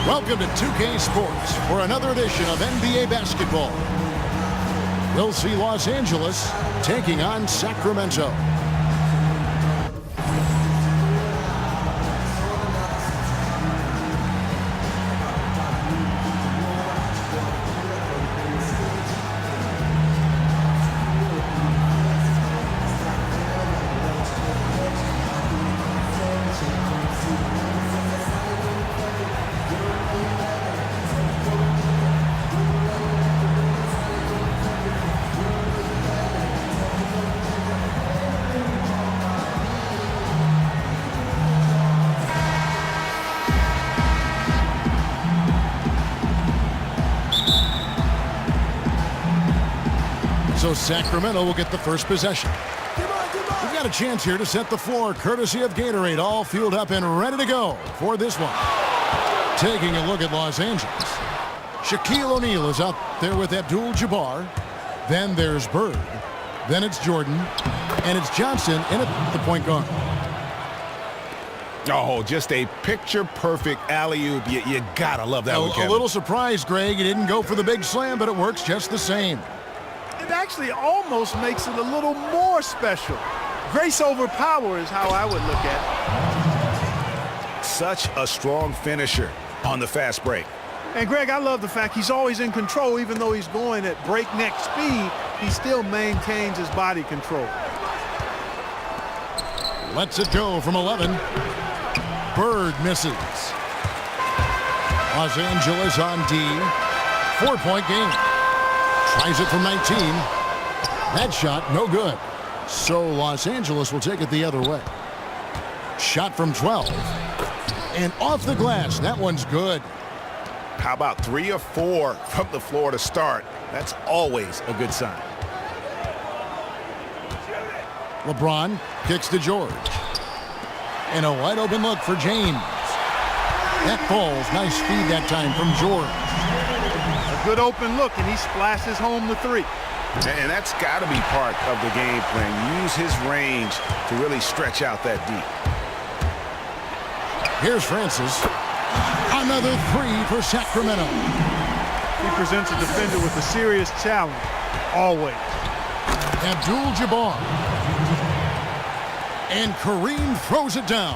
Welcome to 2K Sports for another edition of NBA basketball. We'll see Los Angeles taking on Sacramento. So Sacramento will get the first possession. We've got a chance here to set the floor, courtesy of Gatorade, all fueled up and ready to go for this one. Taking a look at Los Angeles. Shaquille O'Neal is out there with Abdul-Jabbar. Then there's Bird. Then it's Jordan. And it's Johnson in at the point guard. Oh, just a picture-perfect alley-oop. You gotta love that one, Kevin. A little surprised, Greg. He didn't go for the big slam, but it works just the same. It actually almost makes it a little more special. Grace over power is how I would look at it. Such a strong finisher on the fast break. And Greg, I love the fact he's always in control. Even though he's going at breakneck speed, he still maintains his body control. Lets it go from 11. Bird misses. Los Angeles on D. 4-point game. Tries it from 19. That shot, no good. So Los Angeles will take it the other way. Shot from 12. And off the glass. That one's good. How about 3 or 4 from the floor to start? That's always a good sign. LeBron kicks to George. And a wide open look for James. That falls. Nice feed that time from George. Good open look, and he splashes home the 3. And that's got to be part of the game plan. Use his range to really stretch out that deep. Here's Francis. Another 3 for Sacramento. He presents a defender with a serious challenge, always. Abdul-Jabbar. And Kareem throws it down.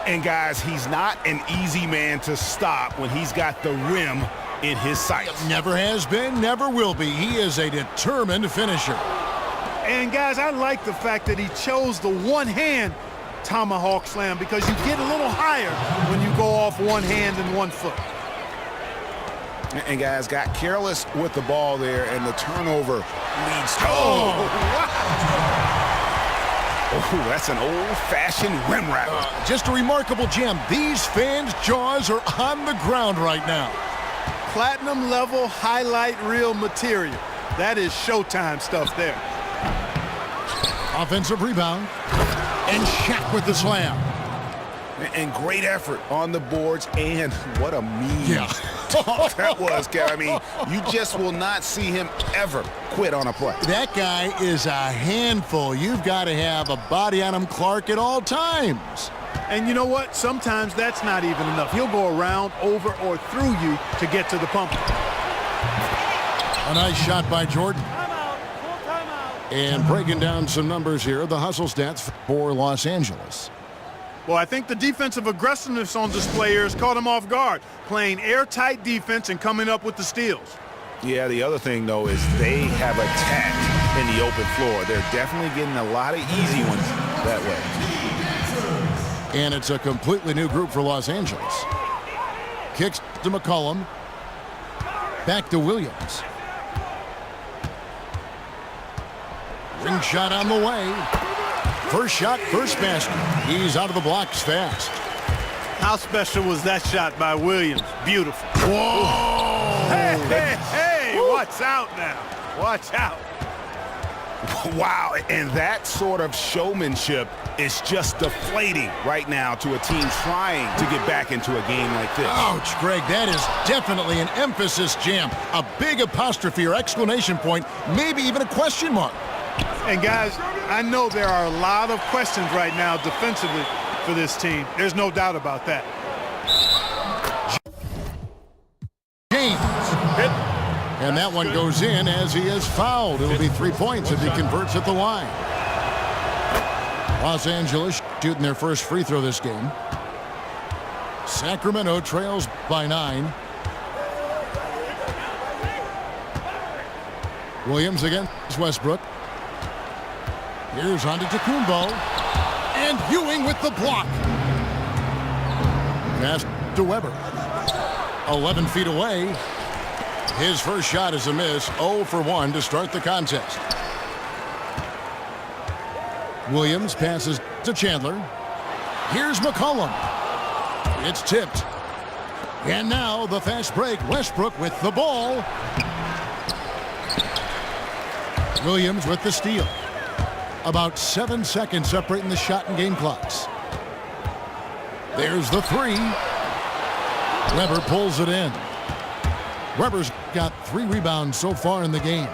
And guys, he's not an easy man to stop when he's got the rim in his sights. Never has been, never will be. He is a determined finisher. And guys, I like the fact that he chose the one-hand tomahawk slam because you get a little higher when you go off one hand and 1 foot. And guys, got careless with the ball there, and the turnover leads to... Oh, that's an old-fashioned rim rattler. Just a remarkable gem. These fans' jaws are on the ground right now. Platinum level highlight reel material. That is Showtime stuff there. Offensive rebound. And Shaq with the slam. And great effort on the boards, and what a mean talk that was, Kev. I mean, you just will not see him ever quit on a play. That guy is a handful. You've got to have a body on him, Clark, at all times. And you know what? Sometimes that's not even enough. He'll go around, over, or through you to get to the pump. A nice shot by Jordan. And breaking down some numbers here, the hustle stats for Los Angeles. Well, I think the defensive aggressiveness on display here has caught him off guard, playing airtight defense and coming up with the steals. Yeah, the other thing, though, is they have attacked in the open floor. They're definitely getting a lot of easy ones that way. And it's a completely new group for Los Angeles. Kicks to McCollum. Back to Williams. Ring shot on the way. First shot, first basket. He's out of the blocks fast. How special was that shot by Williams? Beautiful. Whoa! Hey, watch out now. Watch out. Wow, and that sort of showmanship is just deflating right now to a team trying to get back into a game like this. Ouch, Greg, that is definitely an emphasis jam. A big apostrophe or exclamation point, maybe even a question mark. And guys, I know there are a lot of questions right now defensively for this team. There's no doubt about that. And that one goes in as he is fouled. It'll be 3 points if he converts at the line. Los Angeles shooting their first free throw this game. Sacramento trails by 9. Williams against Westbrook. Here's Antetokounmpo. And Ewing with the block. Pass to Weber. 11 feet away. His first shot is a miss. 0 for 1 to start the contest. Williams passes to Chandler. Here's McCollum. It's tipped. And now the fast break. Westbrook with the ball. Williams with the steal. About 7 seconds separating the shot and game clocks. There's the three. Weber pulls it in. Weber's got 3 rebounds so far in the game.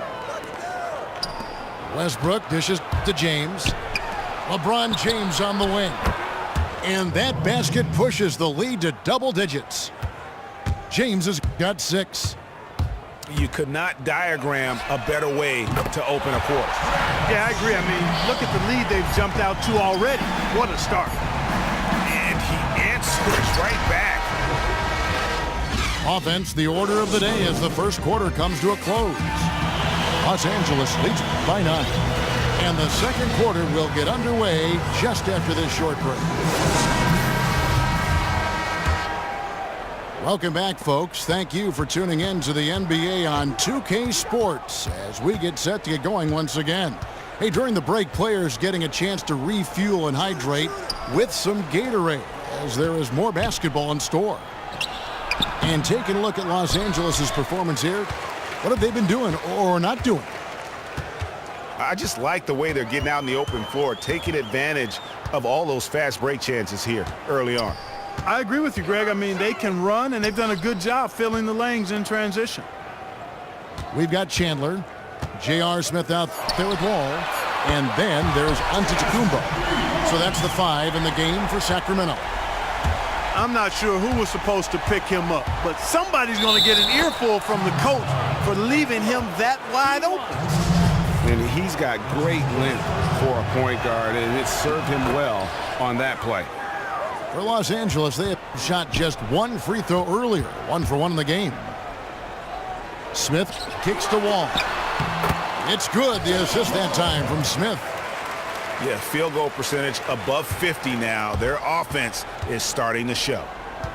Westbrook dishes to James. LeBron James on the wing. And that basket pushes the lead to double digits. James has got 6. You could not diagram a better way to open a quarter. Yeah, I agree. I mean, look at the lead they've jumped out to already. What a start. And he answers right back. Offense, the order of the day as the first quarter comes to a close. Los Angeles leads by 9. And the second quarter will get underway just after this short break. Welcome back, folks. Thank you for tuning in to the NBA on 2K Sports as we get set to get going once again. Hey, during the break, players getting a chance to refuel and hydrate with some Gatorade as there is more basketball in store. And taking a look at Los Angeles' performance here, what have they been doing or not doing? I just like the way they're getting out in the open floor, taking advantage of all those fast break chances here early on. I agree with you, Greg. I mean, they can run, and they've done a good job filling the lanes in transition. We've got Chandler, J.R. Smith out there with Wall, and then there's Antetokounmpo. So that's the 5 in the game for Sacramento. I'm not sure who was supposed to pick him up, but somebody's going to get an earful from the coach for leaving him that wide open. And he's got great length for a point guard, and it served him well on that play. For Los Angeles, they have shot just 1 free throw earlier, 1 for 1 in the game. Smith kicks the wall. It's good. The assist that time from Smith. Yeah, field goal percentage above 50 now. Their offense is starting to show.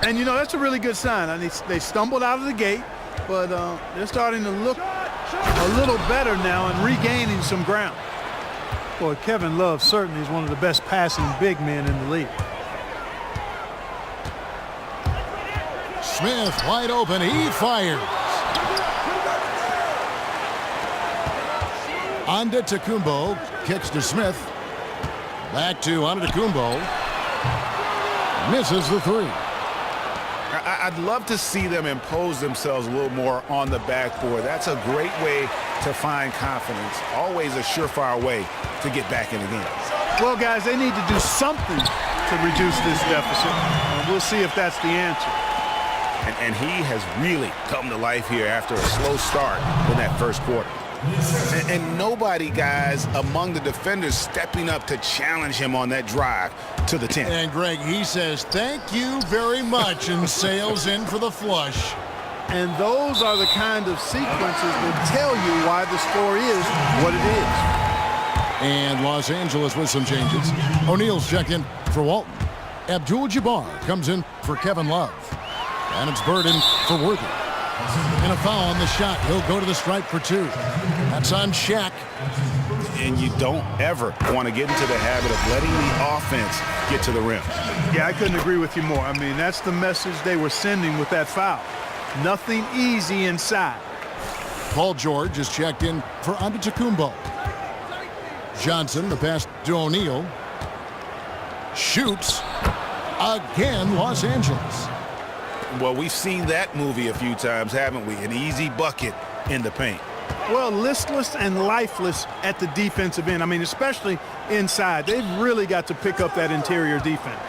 And, you know, that's a really good sign. I mean, they stumbled out of the gate, but they're starting to look a little better now and regaining some ground. Boy, Kevin Love certainly is one of the best passing big men in the league. Smith wide open. He fires. Antetokounmpo kicks to Smith. Back to Antetokounmpo. Misses the 3. I'd love to see them impose themselves a little more on the backboard. That's a great way to find confidence. Always a surefire way to get back in the game. Well, guys, they need to do something to reduce this deficit. We'll see if that's the answer. And he has really come to life here after a slow start in that first quarter. And nobody, guys, among the defenders stepping up to challenge him on that drive to the 10. And Greg, he says, thank you very much, and sails in for the flush. And those are the kind of sequences that tell you why the score is what it is. And Los Angeles with some changes. O'Neal's checked in for Walton. Abdul-Jabbar comes in for Kevin Love. And it's Burden for Worthy. And a foul on the shot. He'll go to the stripe for 2. That's on Shaq. And you don't ever want to get into the habit of letting the offense get to the rim. Yeah, I couldn't agree with you more. I mean, that's the message they were sending with that foul. Nothing easy inside. Paul George is checked in for Antetokounmpo. Johnson, the pass to O'Neal. Shoots. Again, Los Angeles. Well, we've seen that movie a few times, haven't we? An easy bucket in the paint. Well, listless and lifeless at the defensive end. I mean, especially inside. They've really got to pick up that interior defense.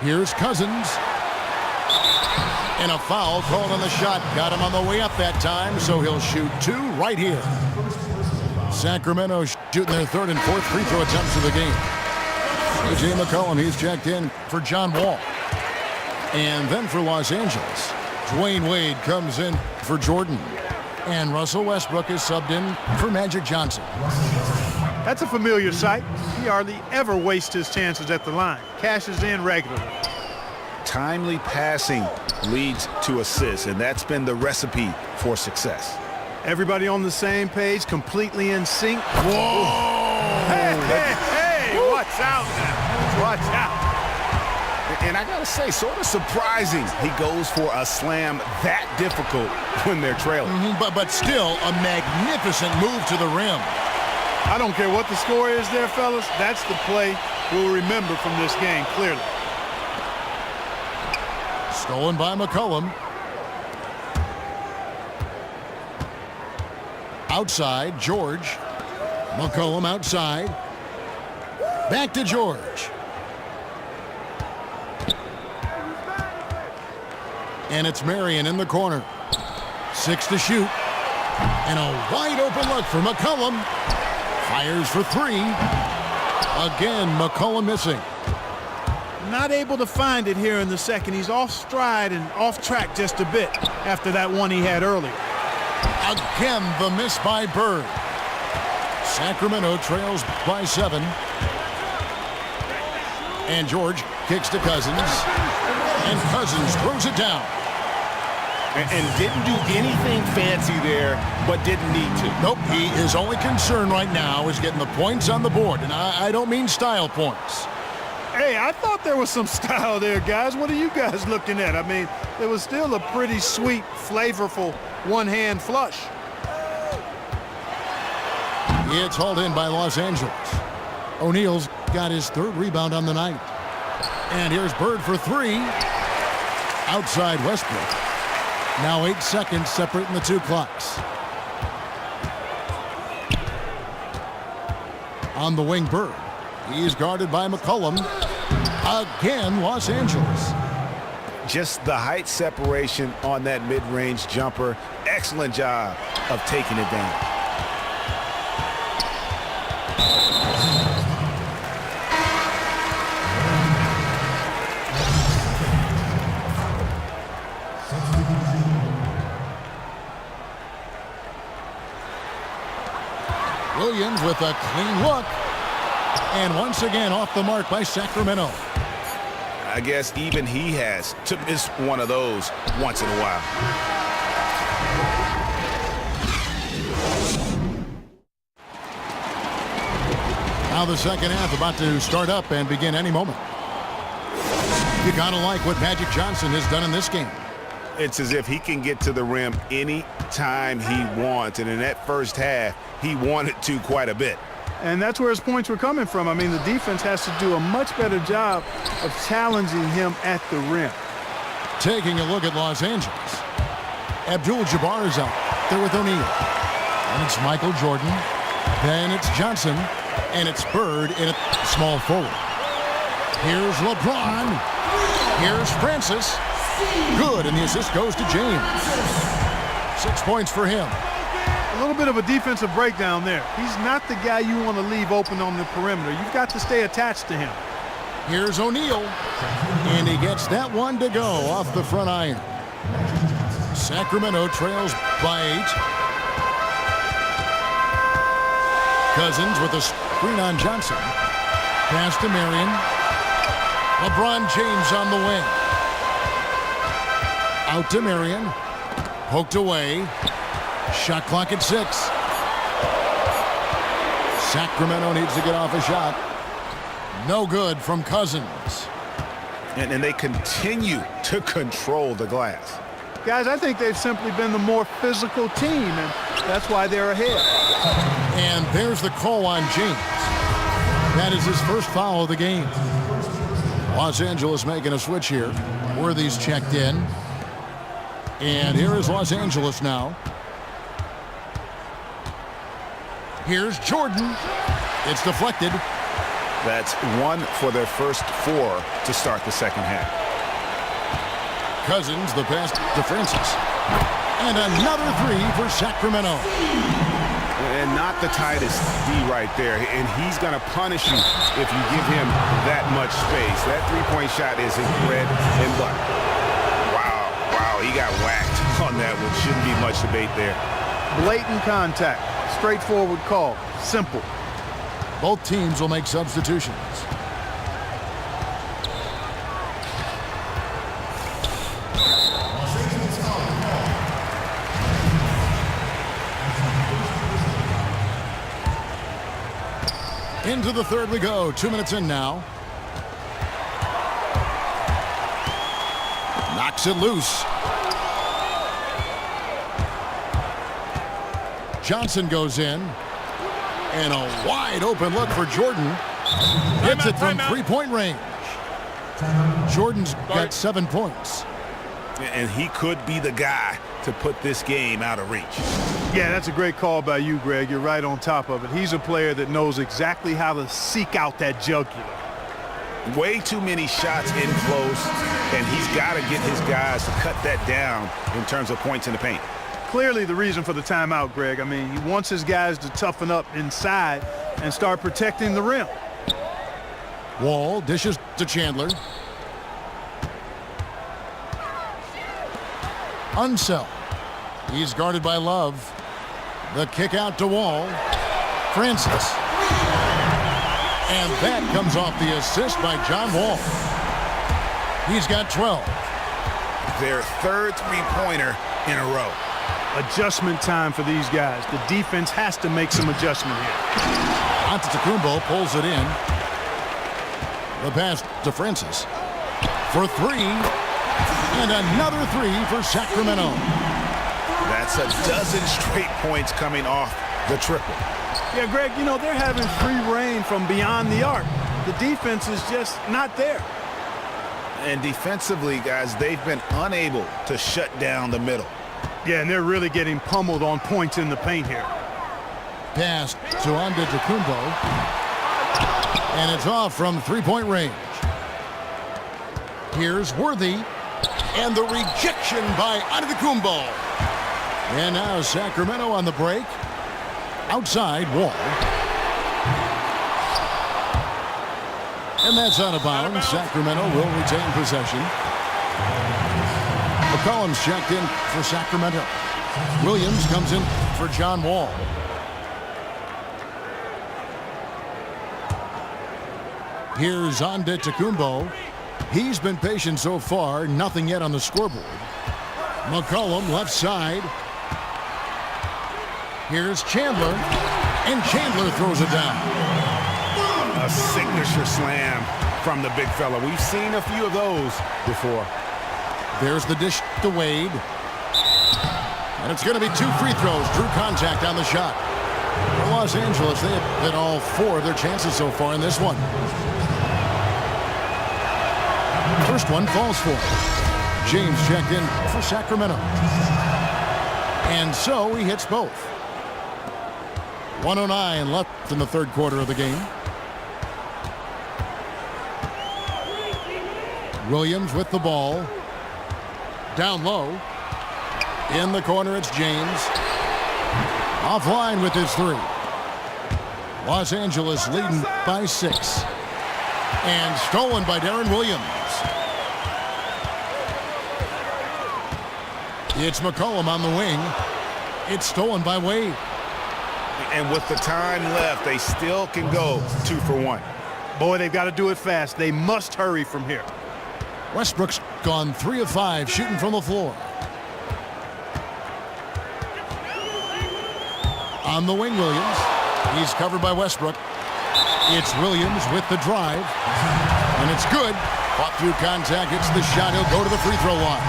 Here's Cousins. And a foul called on the shot. Got him on the way up that time, so he'll shoot 2 right here. Sacramento shooting their 3rd and 4th free throw attempts of the game. A.J. McCollum, he's checked in for John Wall. And then for Los Angeles, Dwayne Wade comes in for Jordan. And Russell Westbrook is subbed in for Magic Johnson. That's a familiar sight. He hardly ever wastes his chances at the line. Cashes in regularly. Timely passing leads to assists, and that's been the recipe for success. Everybody on the same page, completely in sync. Whoa! Hey, watch out now. Watch out. And I gotta say, sort of surprising he goes for a slam that difficult when they're trailing. But still a magnificent move to the rim. I don't care what the score is there, fellas. That's the play we'll remember from this game, clearly. Stolen by McCollum. Outside, George. McCollum outside. Back to George. And it's Marion in the corner. 6 to shoot. And a wide open look for McCollum. Fires for 3. Again, McCollum missing. Not able to find it here in the second. He's off stride and off track just a bit after that one he had earlier. Again, the miss by Bird. Sacramento trails by 7. And George kicks to Cousins. And Cousins throws it down. And didn't do anything fancy there, but didn't need to. Nope, his only concern right now is getting the points on the board. And I don't mean style points. Hey, I thought there was some style there, guys. What are you guys looking at? I mean, it was still a pretty sweet, flavorful one-hand flush. It's hauled in by Los Angeles. O'Neal's got his 3rd rebound on the night. And here's Bird for 3. Outside Westbrook. Now 8 seconds separating the 2 clocks. On the wing, Bird. He's guarded by McCollum. Again, Los Angeles. Just the height separation on that mid-range jumper. Excellent job of taking advantage. Williams with a clean look. And once again off the mark by Sacramento. I guess even he has to miss one of those once in a while. Now the second half about to start up and begin any moment. You gotta like what Magic Johnson has done in this game. It's as if he can get to the rim any time he wants. And in that first half, he wanted to quite a bit. And that's where his points were coming from. I mean, the defense has to do a much better job of challenging him at the rim. Taking a look at Los Angeles. Abdul-Jabbar is out there with O'Neal. And it's Michael Jordan. Then it's Johnson. And it's Bird in a small forward. Here's LeBron. Here's Francis. Good, and the assist goes to James. 6 points for him. A little bit of a defensive breakdown there. He's not the guy you want to leave open on the perimeter. You've got to stay attached to him. Here's O'Neal. And he gets that one to go off the front iron. Sacramento trails by 8. Cousins with a screen on Johnson. Pass to Marion. LeBron James on the wing. Out to Marion. Poked away. Shot clock at 6. Sacramento needs to get off a shot. No good from Cousins. And they continue to control the glass. Guys, I think they've simply been the more physical team, and that's why they're ahead. And there's the call on James. That is his first foul of the game. Los Angeles making a switch here. Worthy's checked in. And here is Los Angeles now. Here's Jordan. It's deflected. That's 1 for their first 4 to start the second half. Cousins, the pass to Francis. And another three for Sacramento. And not the tightest D right there. And he's going to punish you if you give him that much space. That three-point shot is his bread and butter. Wow, he got whacked on that one. Shouldn't be much debate there. Blatant contact. Straightforward call. Simple. Both teams will make substitutions. Into the third we go. 2 minutes in now. Knocks it loose. Johnson goes in. And a wide open look for Jordan. Hits it from three-point range. Jordan's got 7 points. And he could be the guy to put this game out of reach. Yeah, that's a great call by you, Greg. You're right on top of it. He's a player that knows exactly how to seek out that jugular. Way too many shots in close, and he's got to get his guys to cut that down in terms of points in the paint. Clearly the reason for the timeout, Greg. I mean, he wants his guys to toughen up inside and start protecting the rim. Wall dishes to Chandler. Unsell. He's guarded by Love. The kick out to Wall. Francis. And that comes off the assist by John Wall. He's got 12. Their third three-pointer in a row. Adjustment time for these guys. The defense has to make some adjustment here. Antetokounmpo pulls it in. The pass to Francis. For three. And another three for Sacramento. That's a dozen straight points coming off the triple. Yeah, Greg, you know, they're having free reign from beyond the arc. The defense is just not there. And defensively, guys, they've been unable to shut down the middle. Yeah, and they're really getting pummeled on points in the paint here. Pass to Antetokounmpo. And it's off from three-point range. Here's Worthy. And the rejection by Antetokounmpo. And now Sacramento on the break. Outside, Wall. And that's out of bounds. Sacramento will retain possession. McCollum's checked in for Sacramento. Williams comes in for John Wall. Here's Antetokounmpo. He's been patient so far. Nothing yet on the scoreboard. McCollum left side. Here's Chandler. And Chandler throws it down. A signature slam from the big fella. We've seen a few of those before. There's the dish to Wade. And it's going to be 2 free throws. Drew contact on the shot. For Los Angeles, they have hit all 4 of their chances so far in this one. First one falls for. James checked in for Sacramento. And so he hits both. 1:09 left in the third quarter of the game. Williams with the ball. Down low. In the corner, it's James. Offline with his 3. Los Angeles leading by 6. And stolen by Darren Williams. It's McCollum on the wing. It's stolen by Wade. And with the time left, they still can go 2 for 1. Boy, they've got to do it fast. They must hurry from here. Westbrook's gone 3 of 5 shooting from the floor. On the wing, Williams. He's covered by Westbrook. It's Williams with the drive. And it's good. Fought through contact. It's the shot. He'll go to the free throw line.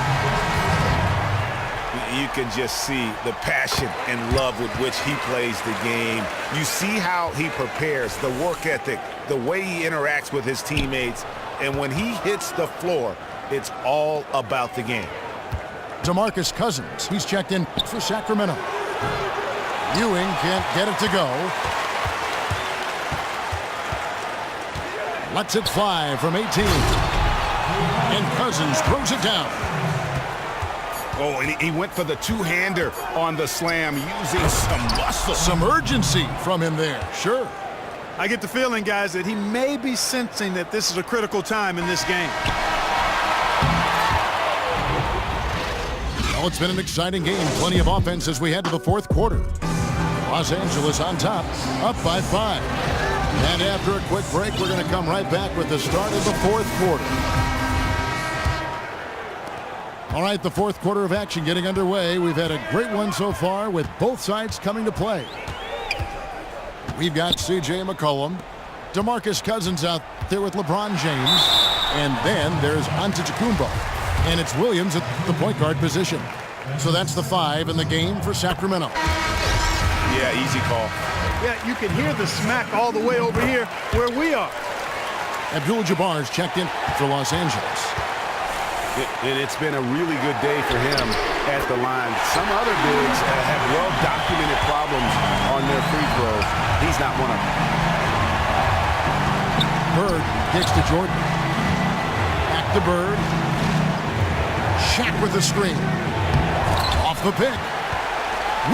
You can just see the passion and love with which he plays the game. You see how he prepares, the work ethic, the way he interacts with his teammates. And when he hits the floor, it's all about the game. DeMarcus Cousins. He's checked in for Sacramento. Ewing can't get it to go. Lets it fly from 18. And Cousins throws it down. Oh, and he went for the two-hander on the slam using some muscle. Some urgency from him there, sure. I get the feeling, guys, that he may be sensing that this is a critical time in this game. Well, it's been an exciting game. Plenty of offense as we head to the fourth quarter. Los Angeles on top, up by 5. And after a quick break, we're going to come right back with the start of the fourth quarter. All right, the fourth quarter of action getting underway. We've had a great one so far with both sides coming to play. We've got C.J. McCollum, DeMarcus Cousins out there with LeBron James, and then there's Antetokounmpo, and it's Williams at the point guard position. So that's the 5 in the game for Sacramento. Yeah, easy call. Yeah, you can hear the smack all the way over here where we are. Abdul-Jabbar's checked in for Los Angeles. And it's been a really good day for him at the line. Some other bigs have well-documented problems on their free throws. He's not one of them. Bird kicks to Jordan. Back to Bird. Shaq with the screen. Off the pick.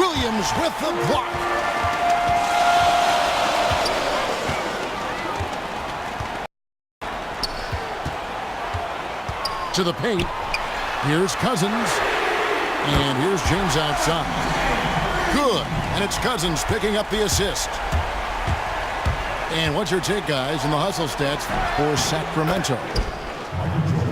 Williams with the block. To the paint. Here's Cousins. And here's James outside. Good. And it's Cousins picking up the assist. And what's your take, guys, in the hustle stats for Sacramento?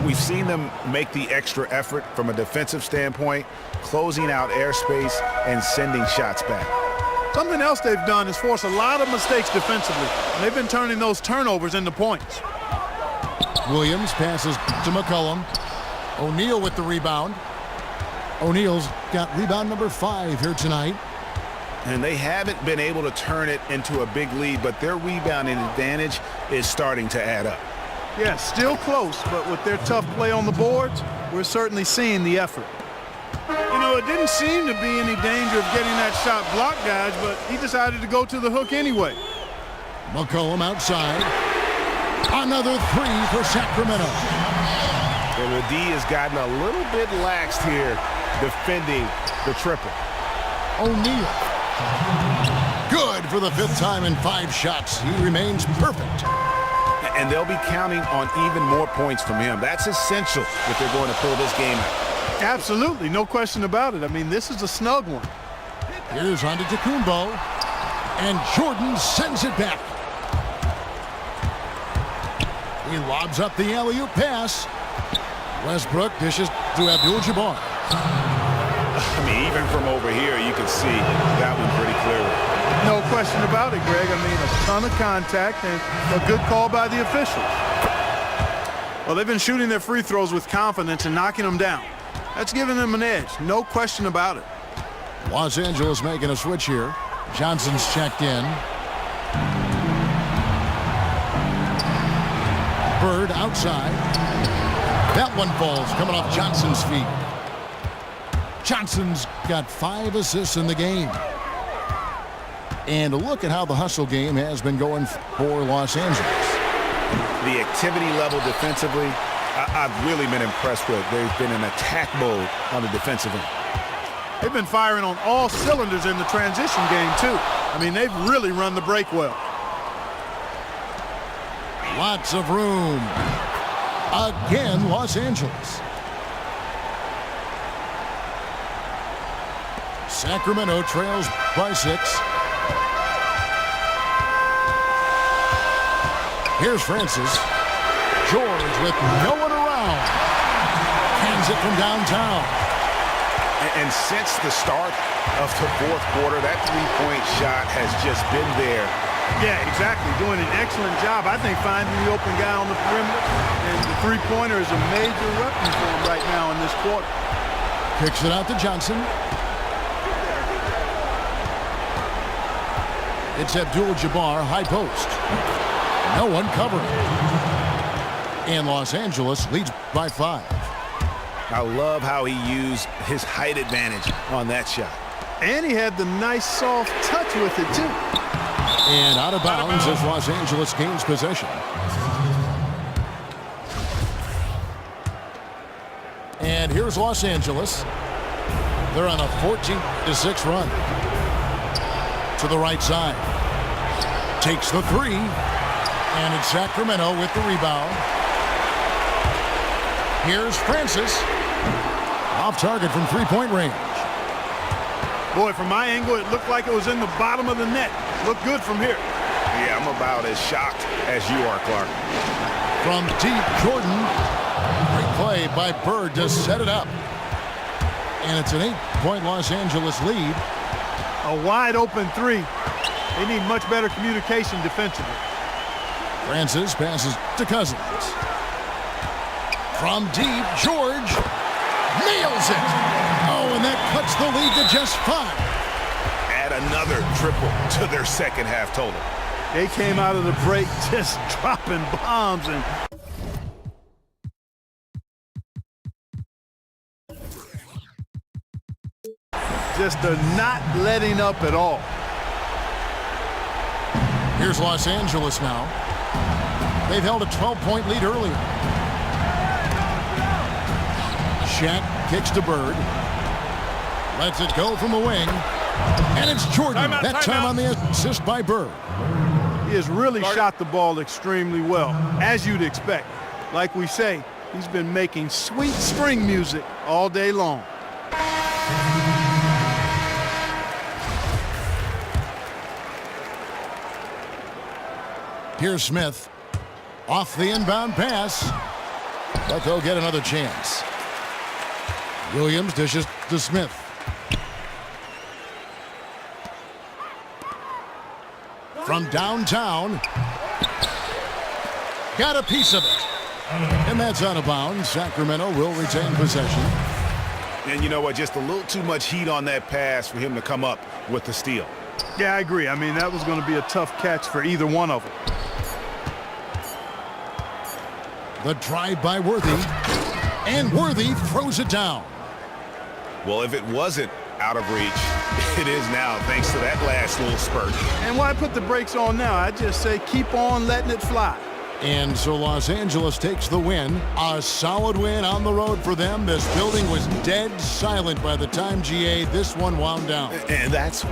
We've seen them make the extra effort from a defensive standpoint, closing out airspace and sending shots back. Something else they've done is force a lot of mistakes defensively. And they've been turning those turnovers into points. Williams passes to McCollum. O'Neal with the rebound. O'Neal's got rebound number 5 here tonight. And they haven't been able to turn it into a big lead, but their rebounding advantage is starting to add up. Yeah, still close, but with their tough play on the boards, we're certainly seeing the effort. You know, it didn't seem to be any danger of getting that shot blocked, guys, but he decided to go to the hook anyway. McCollum outside. Another 3 for Sacramento. And the D has gotten a little bit laxed here defending the triple. O'Neal. Good for the 5th time in 5 shots. He remains perfect. And they'll be counting on even more points from him. That's essential if they're going to pull this game out. Absolutely, no question about it. I mean, this is a snug one. Here's Antetokounmpo. And Jordan sends it back. He lobs up the alley-oop pass. Westbrook dishes to Abdul-Jabbar. I mean, even from over here, you can see that one pretty clearly. No question about it, Greg. I mean, a ton of contact and a good call by the officials. Well, they've been shooting their free throws with confidence and knocking them down. That's giving them an edge, no question about it. Los Angeles making a switch here. Johnson's checked in. Bird outside. That one falls, coming off Johnson's feet. Johnson's got 5 assists in the game. And look at how the hustle game has been going for Los Angeles. The activity level defensively, I've really been impressed with. They've been in attack mode on the defensive end. They've been firing on all cylinders in the transition game, too. I mean, they've really run the break well. Lots of room. Again, Los Angeles. Sacramento trails by 6. Here's Francis. George with no one around. Hands it from downtown. And since the start of the fourth quarter, that three-point shot has just been there. Yeah, exactly. Doing an excellent job, I think, finding the open guy on the perimeter. And the three-pointer is a major weapon for him right now in this quarter. Kicks it out to Johnson. It's Abdul-Jabbar, high post. No one covering. And Los Angeles leads by 5. I love how he used his height advantage on that shot. And he had the nice soft touch with it, too. And out of bounds as Los Angeles gains possession. And here's Los Angeles. They're on a 14-6 run. To the right side. Takes the three. And it's Sacramento with the rebound. Here's Francis. Off target from three-point range. Boy, from my angle, it looked like it was in the bottom of the net. Looked good from here. Yeah, I'm about as shocked as you are, Clark. From deep, Jordan. Great play by Bird to set it up. And it's an 8-point Los Angeles lead. A wide open three. They need much better communication defensively. Francis passes to Cousins. From deep, George nails it. Oh, and that cuts the lead to just 5. Add another triple to their second half total. They came out of the break just dropping bombs and just are not letting up at all. Here's Los Angeles now. They've held a 12-point lead earlier. Shaq kicks to Bird. Lets it go from the wing. And it's Jordan. That time on the assist by Bird. He has really shot the ball extremely well, as you'd expect. Like we say, he's been making sweet string music all day long. Here's Smith. Off the inbound pass. But they'll get another chance. Williams dishes to Smith. From downtown. Got a piece of it. And that's out of bounds. Sacramento will retain possession. And you know what? Just a little too much heat on that pass for him to come up with the steal. Yeah, I agree. I mean, that was going to be a tough catch for either one of them. The drive by Worthy. And Worthy throws it down. Well, if it wasn't out of reach, it is now thanks to that last little spurt. And why put the brakes on now? I just say keep on letting it fly. And so Los Angeles takes the win. A solid win on the road for them. This building was dead silent by the time, GA, this one wound down. And that's